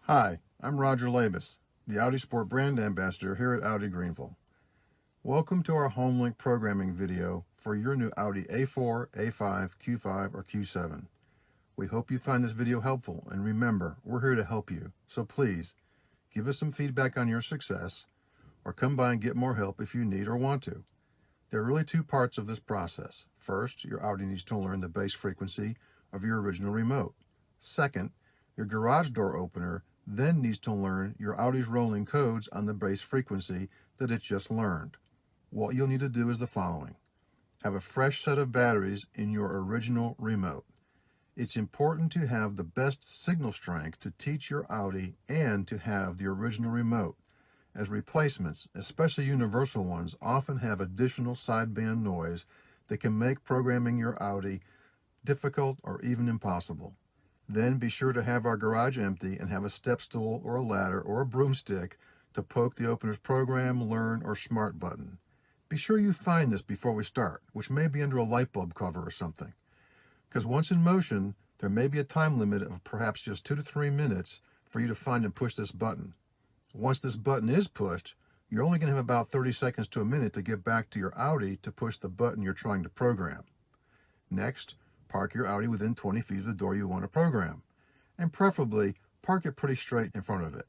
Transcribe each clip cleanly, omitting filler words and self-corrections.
Hi, I'm Roger Labas, the Audi Sport Brand Ambassador here at Audi Greenville. Welcome to our Homelink programming video for your new Audi A4, A5, Q5, or Q7. We hope you find this video helpful, and remember, we're here to help you. So please, give us some feedback on your success, or come by and get more help if you need or want to. There are really two parts of this process. First, your Audi needs to learn the base frequency of your original remote. Second, your garage door opener then needs to learn your Audi's rolling codes on the base frequency that it just learned. What you'll need to do is the following. Have a fresh set of batteries in your original remote. It's important to have the best signal strength to teach your Audi and to have the original remote, as replacements, especially universal ones, often have additional sideband noise that can make programming your Audi difficult or even impossible. Then be sure to have our garage empty and have a step stool or a ladder or a broomstick to poke the opener's program, learn, or smart button. Be sure you find this before we start, which may be under a light bulb cover or something. Because once in motion, there may be a time limit of perhaps just 2 to 3 minutes for you to find and push this button. Once this button is pushed, you're only going to have about 30 seconds to a minute to get back to your Audi to push the button you're trying to program. Next, park your Audi within 20 feet of the door you want to program, and preferably park it pretty straight in front of it.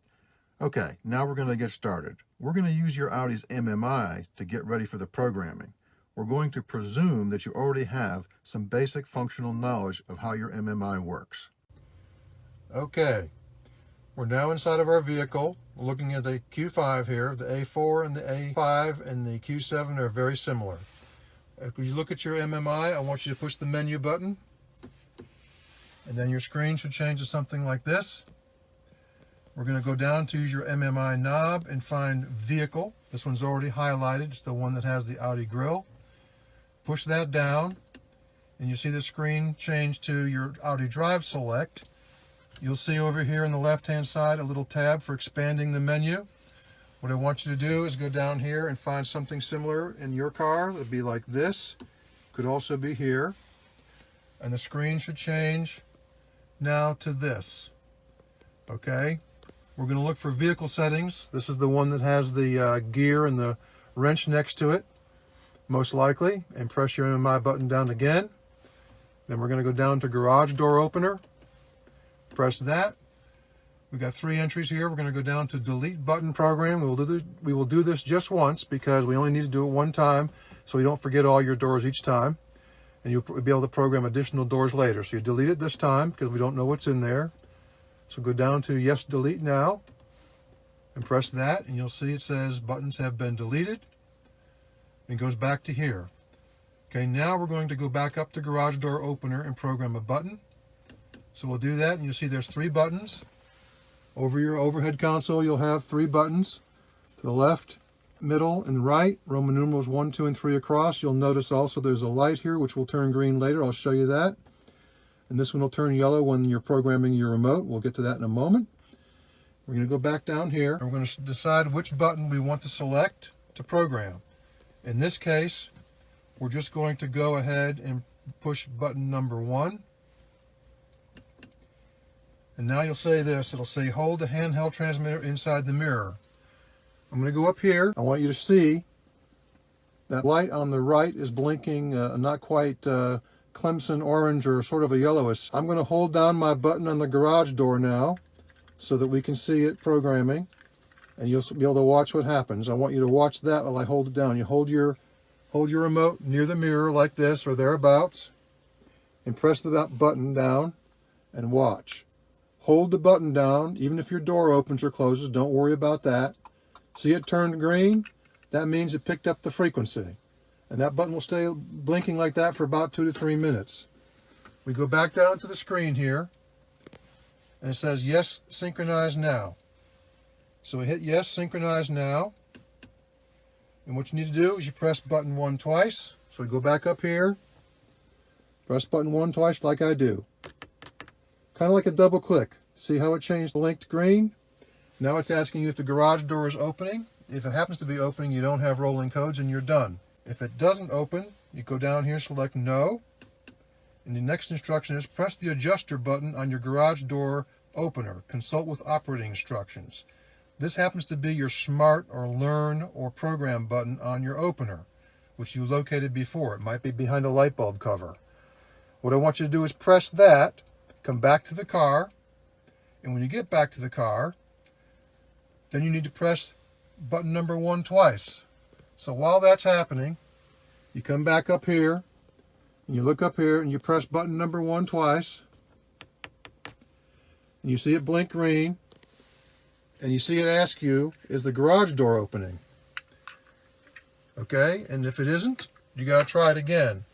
Okay, now we're going to get started. We're going to use your Audi's MMI to get ready for the programming. We're going to presume that you already have some basic functional knowledge of how your MMI works. Okay, we're now inside of our vehicle. We're looking at the Q5 here. The A4 and the A5 and the Q7 are very similar. As you look at your MMI, I want you to push the menu button, and then your screen should change to something like this. We're going to go down to use your MMI knob and find Vehicle. This one's already highlighted. It's the one that has the Audi grille. Push that down, and you see the screen change to your Audi Drive Select. You'll see over here on the left-hand side a little tab for expanding the menu. What I want you to do is go down here and find something similar in your car. It would be like this. Could also be here. And the screen should change now to this. Okay. We're going to look for vehicle settings. This is the one that has the gear and the wrench next to it, most likely. And press your MMI button down again. Then we're going to go down to garage door opener. Press that. We've got 3 entries here. We're going to go down to delete button program. We will do this just once because we only need to do it one time so you don't forget all your doors each time. And you'll be able to program additional doors later. So you delete it this time because we don't know what's in there. So go down to yes, delete now, and press that, and you'll see it says buttons have been deleted. And it goes back to here. Okay, now we're going to go back up to garage door opener and program a button. So we'll do that, and you'll see there's 3 buttons. Over your overhead console, you'll have 3 buttons. To the left, middle, and right, Roman numerals 1, 2, and 3 across. You'll notice also there's a light here, which will turn green later. I'll show you that. And this one will turn yellow when you're programming your remote. We'll get to that in a moment. We're going to go back down here. We're going to decide which button we want to select to program. In this case, we're just going to go ahead and push button number 1. And now you'll say this. It'll say, hold the handheld transmitter inside the mirror. I'm going to go up here. I want you to see that light on the right is blinking, not quite Clemson orange or sort of a yellowish. I'm going to hold down my button on the garage door now so that we can see it programming. And you'll be able to watch what happens. I want you to watch that while I hold it down. You hold your remote near the mirror like this or thereabouts and press the button down and watch. Hold the button down, even if your door opens or closes, don't worry about that. See it turned green? That means it picked up the frequency. And that button will stay blinking like that for about 2 to 3 minutes. We go back down to the screen here, and it says, yes, synchronize now. So we hit yes, synchronize now. And what you need to do is you press button 1 twice. So we go back up here, press button 1 twice like I do. Kind of like a double click. See how it changed the link to green? Now it's asking you if the garage door is opening. If it happens to be opening, you don't have rolling codes and you're done. If it doesn't open, you go down here, select no. And the next instruction is press the adjuster button on your garage door opener. Consult with operating instructions. This happens to be your Smart or Learn or Program button on your opener, which you located before. It might be behind a light bulb cover. What I want you to do is press that, come back to the car, and when you get back to the car, then you need to press button number 1 twice. So while that's happening, you come back up here, and you look up here, and you press button number 1 twice, and you see it blink green, and you see it ask you, is the garage door opening? Okay, and if it isn't, you got to try it again.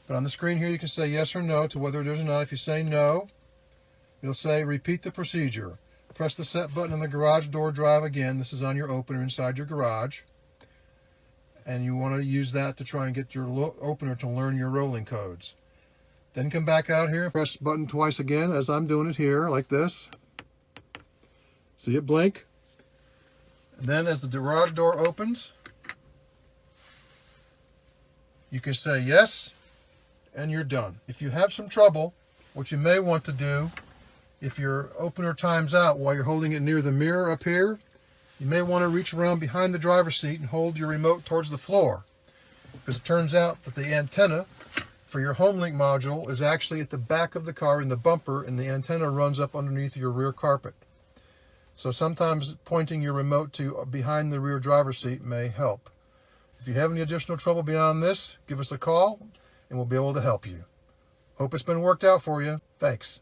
But on the screen here, you can say yes or no to whether it is or not. If you say no, it'll say repeat the procedure. Press the set button on the garage door drive again. This is on your opener inside your garage. And you want to use that to try and get your opener to learn your rolling codes. Then come back out here, press the button twice again, as I'm doing it here, like this. See it blink? And then as the garage door opens, you can say yes, and you're done. If you have some trouble, what you may want to do, if your opener times out while you're holding it near the mirror up here, you may want to reach around behind the driver's seat and hold your remote towards the floor. Because it turns out that the antenna for your Homelink module is actually at the back of the car in the bumper, and the antenna runs up underneath your rear carpet. So sometimes pointing your remote to behind the rear driver's seat may help. If you have any additional trouble beyond this, give us a call and we'll be able to help you. Hope it's been worked out for you. Thanks.